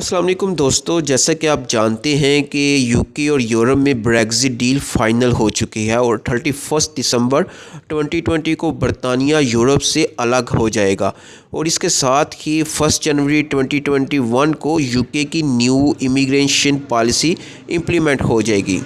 अस्सलाम वालेकुम दोस्तों, जैसा कि आप जानते हैं कि यूके और यूरोप में ब्रेग्ज़िट डील फाइनल हो चुकी है और 31 दिसंबर 2020 को बरतानिया यूरोप से अलग हो जाएगा और इसके साथ ही 1 जनवरी 2021 को यूके की न्यू इमिग्रेशन पॉलिसी इम्प्लीमेंट हो जाएगी।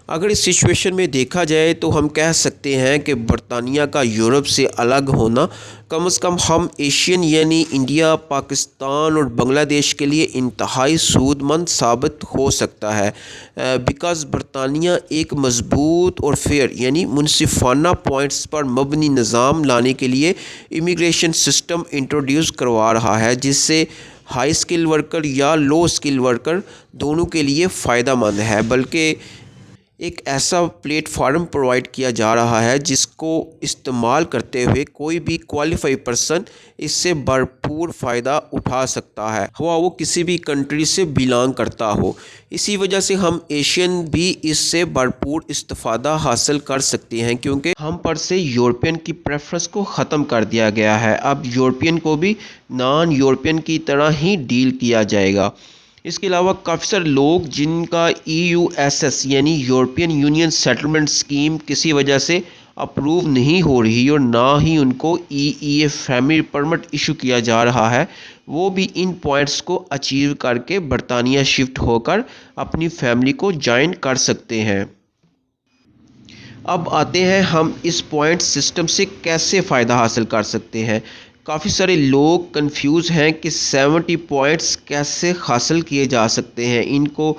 अगर इस सिचुएशन में देखा जाए तो हम कह सकते हैं कि बरतानिया का यूरोप से अलग होना कम से कम हम एशियन यानी इंडिया, पाकिस्तान और बांग्लादेश के लिए इंतहाई सूदमंद साबित हो सकता है, बिकॉज़ बरतानिया एक मजबूत और फेयर यानी मुनसिफाना पॉइंट्स पर मबनी निज़ाम लाने के लिए इमिग्रेशन सिस्टम इंट्रोड्यूस करवा रहा है, जिससे हाई स्किल वर्कर या लो स्किल वर्कर दोनों के लिए फ़ायदा मंद है। बल्कि एक ऐसा प्लेटफार्म प्रोवाइड किया जा रहा है जिसको इस्तेमाल करते हुए कोई भी क्वालिफाइड पर्सन इससे भरपूर फ़ायदा उठा सकता है, हुआ वो किसी भी कंट्री से बिलोंग करता हो। इसी वजह से हम एशियन भी इससे भरपूर इस्तेफ़ादा हासिल कर सकते हैं, क्योंकि हम पर से यूरोपियन की प्रेफरेंस को ख़त्म कर दिया गया है। अब यूरोपियन को भी नॉन यूरोपियन की तरह ही डील किया जाएगा। इसके अलावा काफ़ी सारे लोग जिनका EUSS यानी यूरोपियन यूनियन सेटलमेंट स्कीम किसी वजह से अप्रूव नहीं हो रही और ना ही उनको EEA फैमिली परमिट इशू किया जा रहा है, वो भी इन पॉइंट्स को अचीव करके बरतानिया शिफ्ट होकर अपनी फैमिली को ज्वाइन कर सकते हैं। अब आते हैं हम इस पॉइंट सिस्टम से कैसे फ़ायदा हासिल कर सकते हैं। काफ़ी सारे लोग कंफ्यूज हैं कि 70 पॉइंट्स कैसे हासिल किए जा सकते हैं। इनको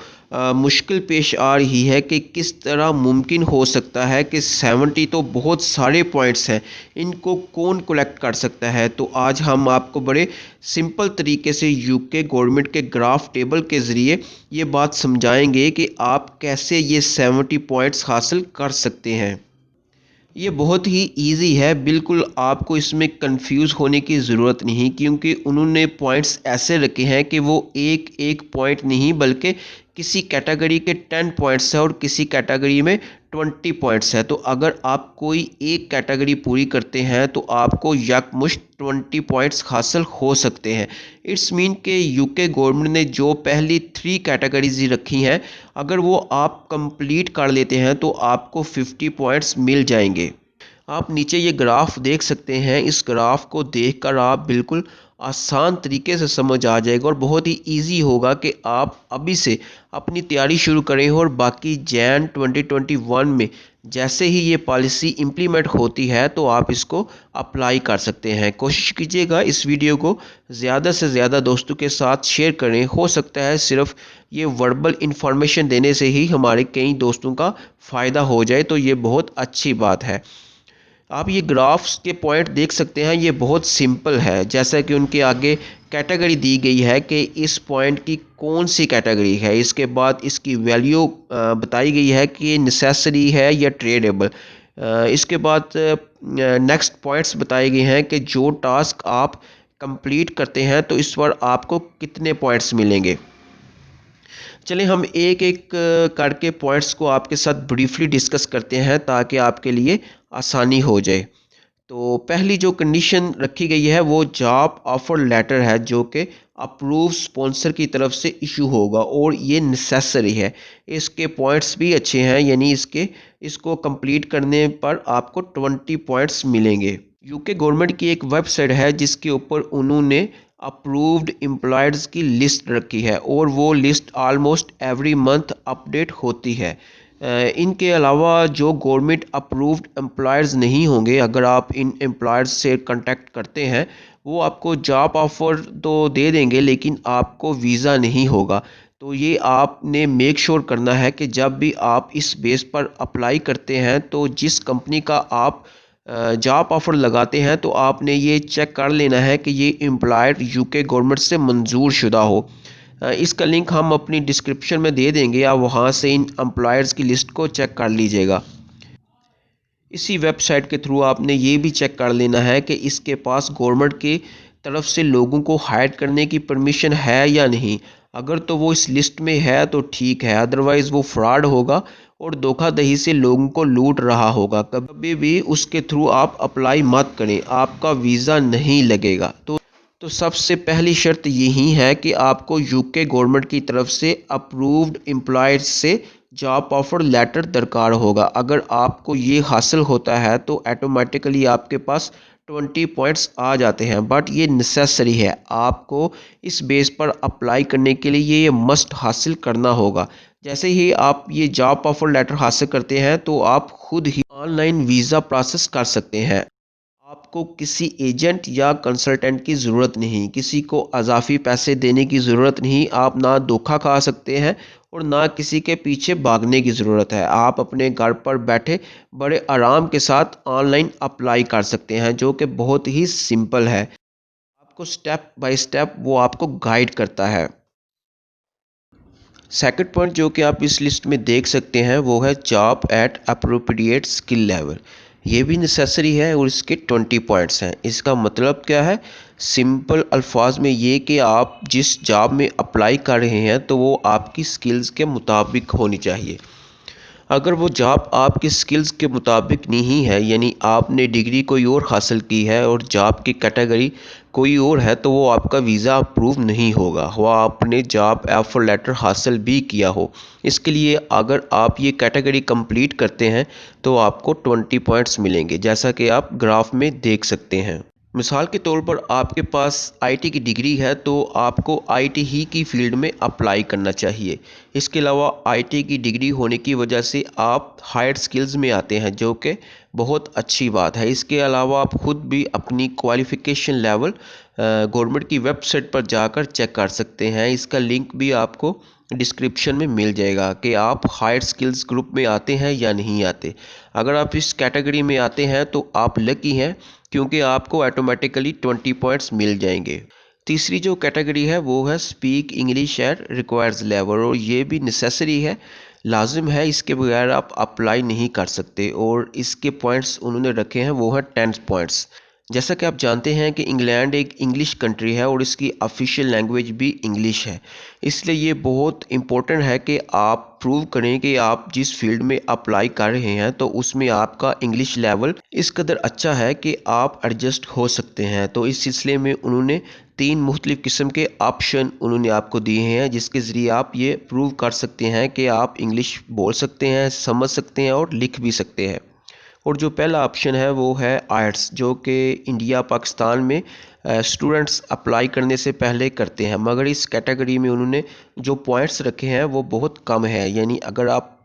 मुश्किल पेश आ रही है कि किस तरह मुमकिन हो सकता है कि 70 तो बहुत सारे पॉइंट्स हैं, इनको कौन कलेक्ट कर सकता है। तो आज हम आपको बड़े सिंपल तरीके से यूके गवर्नमेंट के ग्राफ टेबल के ज़रिए ये बात समझाएंगे कि आप कैसे ये 70 पॉइंट्स हासिल कर सकते हैं। ये बहुत ही इजी है, बिल्कुल आपको इसमें कंफ्यूज होने की ज़रूरत नहीं, क्योंकि उन्होंने पॉइंट्स ऐसे रखे हैं कि वो एक एक पॉइंट नहीं बल्कि किसी कैटेगरी के 10 पॉइंट्स है और किसी कैटेगरी में 20 पॉइंट्स है। तो अगर आप कोई एक कैटेगरी पूरी करते हैं तो आपको यकमुश्त 20 पॉइंट्स हासिल हो सकते हैं। इट्स मीन के यूके गवर्नमेंट ने जो पहली 3 कैटेगरीज रखी हैं, अगर वो आप कंप्लीट कर लेते हैं तो आपको 50 पॉइंट्स मिल जाएंगे। आप नीचे ये ग्राफ देख सकते हैं, इस ग्राफ को देखकर आप बिल्कुल आसान तरीके से समझ आ जाएगा और बहुत ही इजी होगा कि आप अभी से अपनी तैयारी शुरू करें और बाकी जैन 2021 में जैसे ही ये पॉलिसी इम्प्लीमेंट होती है तो आप इसको अप्लाई कर सकते हैं। कोशिश कीजिएगा इस वीडियो को ज़्यादा से ज़्यादा दोस्तों के साथ शेयर करें। हो सकता है सिर्फ ये वर्बल इन्फॉर्मेशन देने से ही हमारे कई दोस्तों का फ़ायदा हो जाए, तो ये बहुत अच्छी बात है। आप ये ग्राफ्स के पॉइंट देख सकते हैं, ये बहुत सिंपल है। जैसा कि उनके आगे कैटेगरी दी गई है कि इस पॉइंट की कौन सी कैटेगरी है, इसके बाद इसकी वैल्यू बताई गई है कि नेसेसरी है या ट्रेडेबल। इसके बाद नेक्स्ट पॉइंट्स बताए गए हैं कि जो टास्क आप कंप्लीट करते हैं तो इस पर आपको कितने पॉइंट्स मिलेंगे। चलिए हम एक एक करके पॉइंट्स को आपके साथ ब्रीफली डिस्कस करते हैं ताकि आपके लिए आसानी हो जाए। तो पहली जो कंडीशन रखी गई है वो जॉब ऑफर लेटर है, जो कि अप्रूव स्पॉन्सर की तरफ से इशू होगा और ये नेसेसरी है। इसके पॉइंट्स भी अच्छे हैं, यानी इसको कंप्लीट करने पर आपको 20 पॉइंट्स मिलेंगे। यूके गवर्नमेंट की एक वेबसाइट है जिसके ऊपर उन्होंने अप्रूव्ड एम्प्लॉयज़ की लिस्ट रखी है और वो list almost every month update होती है। इनके अलावा जो गवर्नमेंट अप्रूव्ड एम्प्लॉयज़ नहीं होंगे, अगर आप इन एम्प्लॉयर्स से कांटेक्ट करते हैं, वो आपको जॉब ऑफ़र तो दे देंगे लेकिन आपको वीज़ा नहीं होगा। तो ये आपने मेक श्योर करना है कि जब भी आप इस बेस पर अप्लाई करते हैं तो जिस कंपनी का आप जॉब ऑफ़र लगाते हैं तो आपने ये चेक कर लेना है कि ये एम्प्लॉयर यूके गवर्नमेंट से मंजूर शुदा हो। इसका लिंक हम अपनी डिस्क्रिप्शन में दे देंगे, आप वहाँ से इन एम्प्लॉयर्स की लिस्ट को चेक कर लीजिएगा। इसी वेबसाइट के थ्रू आपने ये भी चेक कर लेना है कि इसके पास गवर्नमेंट की तरफ से लोगों को हायर करने की परमिशन है या नहीं। अगर तो वो इस लिस्ट में है तो ठीक है, अदरवाइज़ वो फ्रॉड होगा और धोखाधड़ी से लोगों को लूट रहा होगा। कभी भी उसके थ्रू आप अप्लाई मत करें, आपका वीज़ा नहीं लगेगा। तो तो सबसे पहली शर्त यही है कि आपको यूके गवर्नमेंट की तरफ से अप्रूव्ड एम्प्लॉयर से जॉब ऑफर लेटर दरकार होगा। अगर आपको ये हासिल होता है तो ऑटोमेटिकली आपके पास 20 पॉइंट्स आ जाते हैं, बट ये नेसेसरी है। आपको इस बेस पर अप्लाई करने के लिए ये मस्ट हासिल करना होगा। जैसे ही आप ये जॉब ऑफर लेटर हासिल करते हैं तो आप खुद ही ऑनलाइन वीज़ा प्रोसेस कर सकते हैं। आपको किसी एजेंट या कंसल्टेंट की ज़रूरत नहीं, किसी को अज़ाफ़ी पैसे देने की ज़रूरत नहीं। आप ना धोखा खा सकते हैं और ना किसी के पीछे भागने की ज़रूरत है। आप अपने घर पर बैठे बड़े आराम के साथ ऑनलाइन अप्लाई कर सकते हैं, जो कि बहुत ही सिंपल है। आपको स्टेप बाय स्टेप वो आपको गाइड करता है। सेकंड पॉइंट जो कि आप इस लिस्ट में देख सकते हैं वो है job eight appropriate skill level. ये भी नेसेसरी है और इसके 20 पॉइंट्स हैं। इसका मतलब क्या है? सिंपल अल्फाज में ये कि आप जिस जॉब में अप्लाई कर रहे हैं तो वो आपकी स्किल्स के मुताबिक होनी चाहिए। अगर वो जॉब आपकी स्किल्स के मुताबिक नहीं है, यानी आपने डिग्री कोई और हासिल की है और जॉब की कैटेगरी कोई और है, तो वो आपका वीज़ा अप्रूव नहीं होगा, वह आपने जॉब ऑफर लेटर हासिल भी किया हो। इसके लिए अगर आप ये कैटेगरी कंप्लीट करते हैं तो आपको 20 पॉइंट्स मिलेंगे, जैसा कि आप ग्राफ में देख सकते हैं। मिसाल के तौर पर आपके पास आईटी की डिग्री है तो आपको आईटी ही की फील्ड में अप्लाई करना चाहिए। इसके अलावा आईटी की डिग्री होने की वजह से आप हायर स्किल्स में आते हैं, जो कि बहुत अच्छी बात है। इसके अलावा आप खुद भी अपनी क्वालिफ़िकेशन लेवल गवर्नमेंट की वेबसाइट पर जाकर चेक कर सकते हैं। इसका लिंक भी आपको डिस्क्रिप्शन में मिल जाएगा कि आप हायर स्किल्स ग्रुप में आते हैं या नहीं आते। अगर आप इस कैटेगरी में आते हैं तो आप लकी हैं, क्योंकि आपको ऑटोमेटिकली 20 पॉइंट्स मिल जाएंगे। तीसरी जो कैटेगरी है वो है speak English at requires level, और ये भी नेसेसरी है, लाजिम है। इसके बगैर आप अप्लाई नहीं कर सकते। और इसके पॉइंट्स उन्होंने रखे हैं वो है 10 पॉइंट्स। जैसा कि आप जानते हैं कि इंग्लैंड एक इंग्लिश कंट्री है और इसकी ऑफिशियल लैंग्वेज भी इंग्लिश है। इसलिए ये बहुत इम्पोर्टेंट है कि आप प्रूव करें कि आप जिस फील्ड में अप्लाई कर रहे हैं तो उसमें आपका इंग्लिश लेवल इस कदर अच्छा है कि आप एडजस्ट हो सकते हैं। तो इस सिलसिले में उन्होंने 3 मुख्तलिफ़ किस्म के ऑप्शन उन्होंने आपको दिए हैं, जिसके ज़रिए आप ये प्रूव कर सकते हैं कि आप इंग्लिश बोल सकते हैं, समझ सकते हैं और लिख भी सकते हैं। और जो पहला ऑप्शन है वो है आइट्स, जो कि इंडिया पाकिस्तान में स्टूडेंट्स अप्लाई करने से पहले करते हैं, मगर इस कैटेगरी में उन्होंने जो पॉइंट्स रखे हैं वो बहुत कम है। यानी अगर आप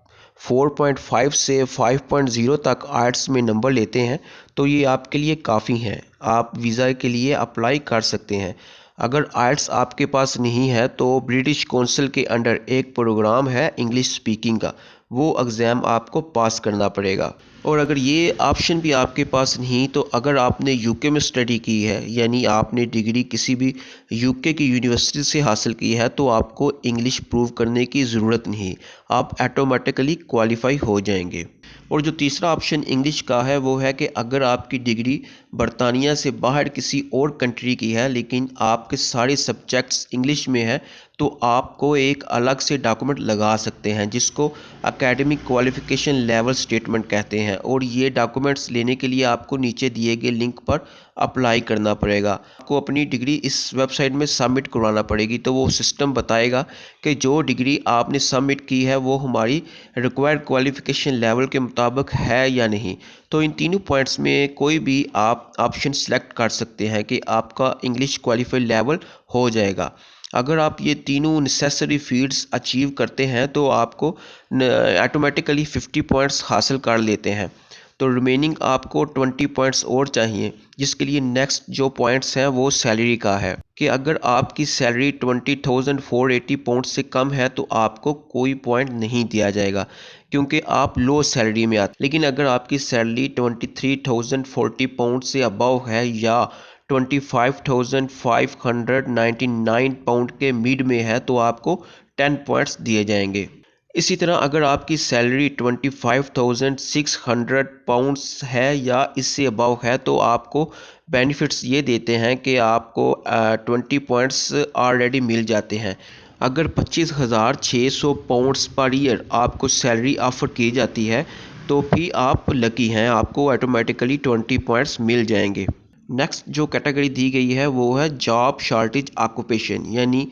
4.5 से 5.0 तक आइट्स में नंबर लेते हैं तो ये आपके लिए काफ़ी हैं, आप वीज़ा के लिए अप्लाई कर सकते हैं। अगर आइट्स आपके पास नहीं है तो ब्रिटिश कौंसिल के अंडर एक प्रोग्राम है इंग्लिश स्पीकिंग का, वो एग्ज़ाम आपको पास करना पड़ेगा। और अगर ये ऑप्शन भी आपके पास नहीं, तो अगर आपने यूके में स्टडी की है, यानी आपने डिग्री किसी भी यूके की यूनिवर्सिटी से हासिल की है, तो आपको इंग्लिश प्रूव करने की ज़रूरत नहीं, आप ऑटोमेटिकली क्वालिफाई हो जाएंगे। और जो तीसरा ऑप्शन इंग्लिश का है वो है कि अगर आपकी डिग्री बरतानिया से बाहर किसी और कंट्री की है लेकिन आपके सारे सब्जेक्ट्स इंग्लिश में है, तो आपको एक अलग से डॉक्यूमेंट लगा सकते हैं जिसको एकेडमिक क्वालिफ़िकेशन लेवल स्टेटमेंट कहते हैं। और ये डॉक्यूमेंट्स लेने के लिए आपको नीचे दिए गए लिंक पर अप्लाई करना पड़ेगा। आपको अपनी डिग्री इस वेबसाइट में सबमिट करवाना पड़ेगी, तो वो सिस्टम बताएगा कि जो डिग्री आपने सबमिट की है वो हमारी रिक्वायर्ड क्वालिफ़िकेशन लेवल के मुताबिक है या नहीं। तो इन तीनों पॉइंट्स में कोई भी आप ऑप्शन सेलेक्ट कर सकते हैं कि आपका इंग्लिश क्वालिफाइड लेवल हो जाएगा। अगर आप ये तीनों नेसेसरी फील्ड्स अचीव करते हैं तो आपको ऑटोमेटिकली 50 पॉइंट्स हासिल कर लेते हैं। तो रिमेनिंग आपको 20 पॉइंट्स और चाहिए, जिसके लिए नेक्स्ट जो पॉइंट्स हैं वो सैलरी का है कि अगर आपकी सैलरी 20,480 पाउंड से कम है तो आपको कोई पॉइंट नहीं दिया जाएगा, क्योंकि आप लो सैलरी में आते। लेकिन अगर आपकी सैलरी 23,040 पाउंड से अबव है या 25,599 पाउंड के मिड में है तो आपको 10 पॉइंट्स दिए जाएंगे। इसी तरह अगर आपकी सैलरी 25,600 पाउंड्स है या इससे अबव है तो आपको बेनिफिट्स ये देते हैं कि आपको 20 पॉइंट्स ऑलरेडी मिल जाते हैं। अगर 25,600 पाउंड्स पर ईयर आपको सैलरी ऑफ़र की जाती है तो भी आप लकी हैं, आपको ऑटोमेटिकली 20 पॉइंट्स मिल जाएंगे। नेक्स्ट जो कैटेगरी दी गई है वो है जॉब शॉर्टेज ऑक्यूपेशन, यानी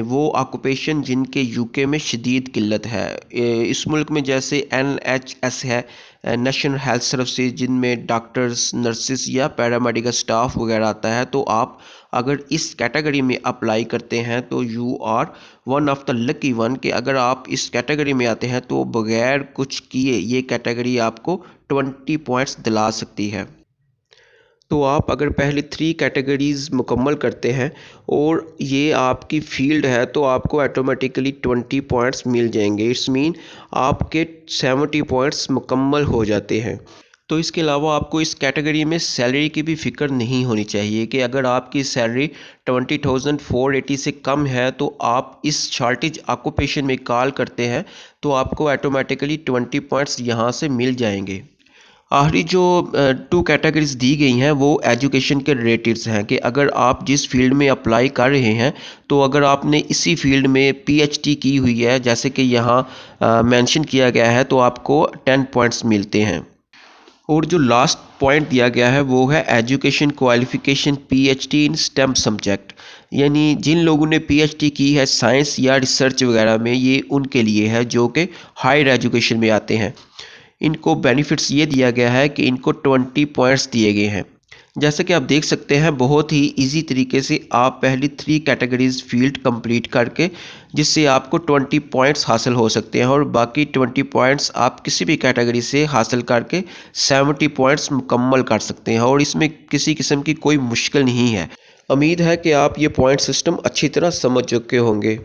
वो ऑक्यूपेशन जिनके यूके में शदीद किल्लत है। इस मुल्क में जैसे NHS है, नेशनल हेल्थ सर्विसेज, जिनमें डॉक्टर्स, नर्सिस या पैरामेडिकल स्टाफ वगैरह आता है। तो आप अगर इस कैटेगरी में अप्लाई करते हैं तो you are one of the lucky one, कि अगर आप इस कैटेगरी में आते हैं तो बगैर कुछ किए ये कैटेगरी आपको 20 पॉइंट्स दिला सकती है। तो आप अगर पहले 3 कैटेगरीज़ मुकम्मल करते हैं और ये आपकी फ़ील्ड है तो आपको ऑटोमेटिकली 20 पॉइंट्स मिल जाएंगे। इट्स मीन आपके 70 पॉइंट्स मुकम्मल हो जाते हैं। तो इसके अलावा आपको इस कैटेगरी में सैलरी की भी फ़िक्र नहीं होनी चाहिए कि अगर आपकी सैलरी 20,480 से कम है तो आप इस शॉर्टेज ऑक्यूपेशन में कॉल करते हैं तो आपको ऑटोमेटिकली 20 पॉइंट्स यहाँ से मिल जाएंगे। आखिरी जो 2 कैटेगरीज दी गई हैं वो एजुकेशन के रिलेटेड्स हैं, कि अगर आप जिस फील्ड में अप्लाई कर रहे हैं तो अगर आपने इसी फील्ड में PhD की हुई है, जैसे कि यहाँ मेंशन किया गया है, तो आपको 10 पॉइंट्स मिलते हैं। और जो लास्ट पॉइंट दिया गया है वो है एजुकेशन क्वालिफिकेशन PhD इन स्टेम सब्जेक्ट, यानी जिन लोगों ने PhD की है साइंस या रिसर्च वगैरह में, ये उनके लिए है जो कि हायर एजुकेशन में आते हैं। इनको बेनिफिट्स ये दिया गया है कि इनको 20 पॉइंट्स दिए गए हैं। जैसे कि आप देख सकते हैं बहुत ही इजी तरीके से आप पहली 3 कैटेगरीज फील्ड कंप्लीट करके, जिससे आपको 20 पॉइंट्स हासिल हो सकते हैं, और बाकी 20 पॉइंट्स आप किसी भी कैटेगरी से हासिल करके 70 पॉइंट्स मुकम्मल कर सकते हैं, और इसमें किसी किस्म की कोई मुश्किल नहीं है। उम्मीद है कि आप ये पॉइंट सिस्टम अच्छी तरह समझ चुके होंगे।